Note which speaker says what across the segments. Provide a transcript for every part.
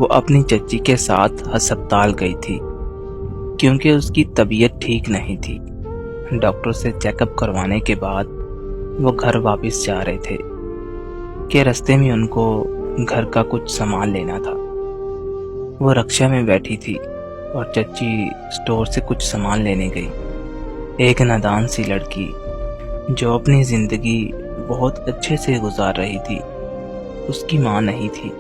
Speaker 1: वो अपनी चच्ची के साथ अस्पताल गई थी क्योंकि उसकी तबीयत ठीक नहीं थी। डॉक्टर से चेकअप करवाने के बाद वो घर वापस जा रहे थे कि रास्ते में उनको घर का कुछ सामान लेना था। वो रिक्शा में बैठी थी और चच्ची स्टोर से कुछ सामान लेने गई। एक नादान सी लड़की जो अपनी जिंदगी बहुत अच्छे से गुजार रही थी, उसकी माँ नहीं थी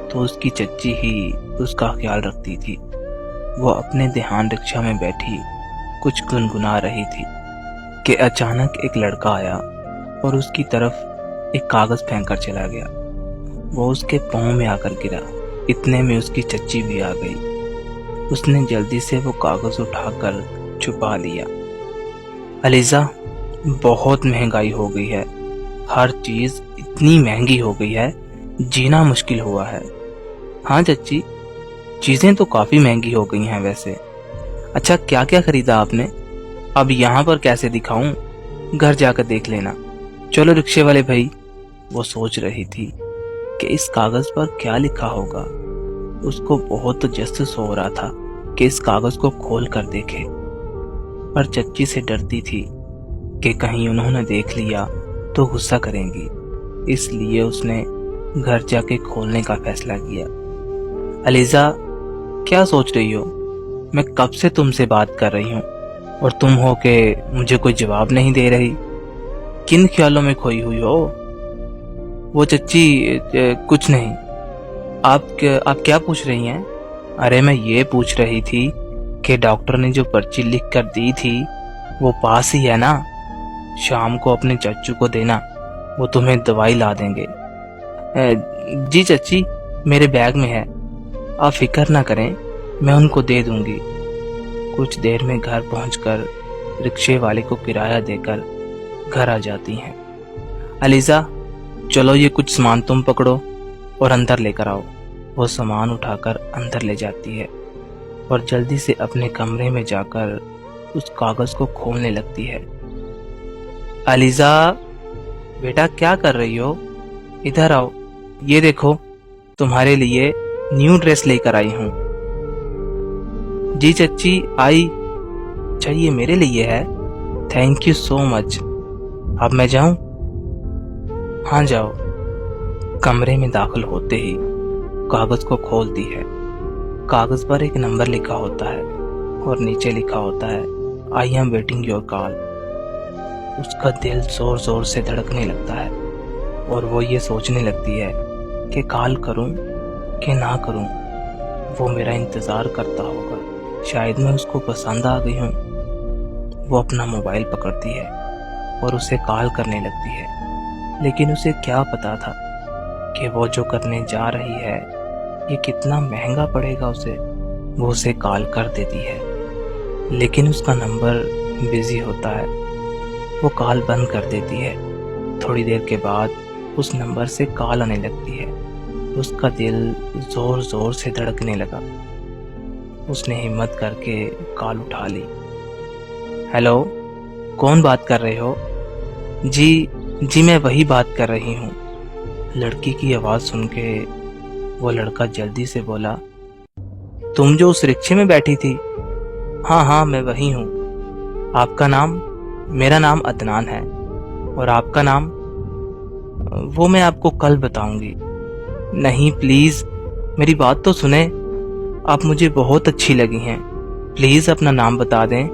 Speaker 1: तो उसकी चच्ची ही उसका ख्याल रखती थी। वो अपने ध्यान रिक्शा में बैठी कुछ गुनगुना रही थी कि अचानक एक लड़का आया और उसकी तरफ एक कागज फेंक कर चला गया। वो उसके पाँव में आकर गिरा। इतने में उसकी चच्ची भी आ गई। उसने जल्दी से वो कागज उठाकर छुपा लिया। अलीजा, बहुत महंगाई हो गई है, हर चीज इतनी महंगी हो गई है, जीना मुश्किल हुआ है। हाँ चच्ची, चीजें तो काफी महंगी हो गई हैं वैसे। अच्छा, क्या क्या खरीदा आपने? अब यहाँ पर कैसे दिखाऊं, घर जाकर देख लेना। चलो रिक्शे वाले भाई। वो सोच रही थी कि इस कागज पर क्या लिखा होगा। उसको बहुत जस्टिस हो रहा था कि इस कागज को खोल कर देखे, पर चच्ची से डरती थी कि कहीं उन्होंने देख लिया तो गुस्सा करेंगी। इसलिए उसने घर जाके खोलने का फैसला किया। अलीजा, क्या सोच रही हो? मैं कब से तुमसे बात कर रही हूँ और तुम हो के मुझे कोई जवाब नहीं दे रही। किन ख्यालों में खोई हुई हो? वो चच्ची, कुछ नहीं। आप क्या पूछ रही हैं? अरे मैं ये पूछ रही थी कि डॉक्टर ने जो पर्ची लिख कर दी थी वो पास ही है ना? शाम को अपने चच्चू को देना, वो तुम्हें दवाई ला देंगे। जी चच्ची, मेरे बैग में है, आप फिक्र ना करें, मैं उनको दे दूंगी। कुछ देर में घर पहुंचकर रिक्शे वाले को किराया देकर घर आ जाती हैं। अलीजा, चलो ये कुछ सामान तुम पकड़ो और अंदर लेकर आओ। वो सामान उठाकर अंदर ले जाती है और जल्दी से अपने कमरे में जाकर उस कागज को खोलने लगती है। अलीजा, बेटा क्या कर रही हो? इधर आओ, ये देखो तुम्हारे लिए न्यू ड्रेस लेकर आई हूँ। जी चच्ची, आई। अच्छा, ये मेरे लिए है? Thank you so much. अब मैं जाऊं? हाँ जाओ। कमरे में दाखिल होते ही कागज को खोलती है। कागज पर एक नंबर लिखा होता है और नीचे लिखा होता है, I am waiting your call. उसका दिल जोर जोर से धड़कने लगता है और वो ये सोचने लगती है कि कॉल करूं कि ना करूं। वो मेरा इंतजार करता होगा, शायद मैं उसको पसंद आ गई हूं। वो अपना मोबाइल पकड़ती है और उसे कॉल करने लगती है, लेकिन उसे क्या पता था कि वो जो करने जा रही है ये कितना महंगा पड़ेगा उसे। वो उसे कॉल कर देती है, लेकिन उसका नंबर बिजी होता है। वो कॉल बंद कर देती है। थोड़ी देर के बाद उस नंबर से कॉल आने लगती है। उसका दिल जोर जोर से धड़कने लगा। उसने हिम्मत करके कॉल उठा ली। हेलो, कौन बात कर रहे हो? जी मैं वही बात कर रही हूँ। लड़की की आवाज़ सुन के वो लड़का जल्दी से बोला, तुम जो उस रिक्शे में बैठी थी? हाँ मैं वही हूँ। आपका नाम? मेरा नाम अदनान है। और आपका नाम? वो मैं आपको कल बताऊंगी। नहीं प्लीज, मेरी बात तो सुने। आप मुझे बहुत अच्छी लगी हैं, प्लीज अपना नाम बता दें।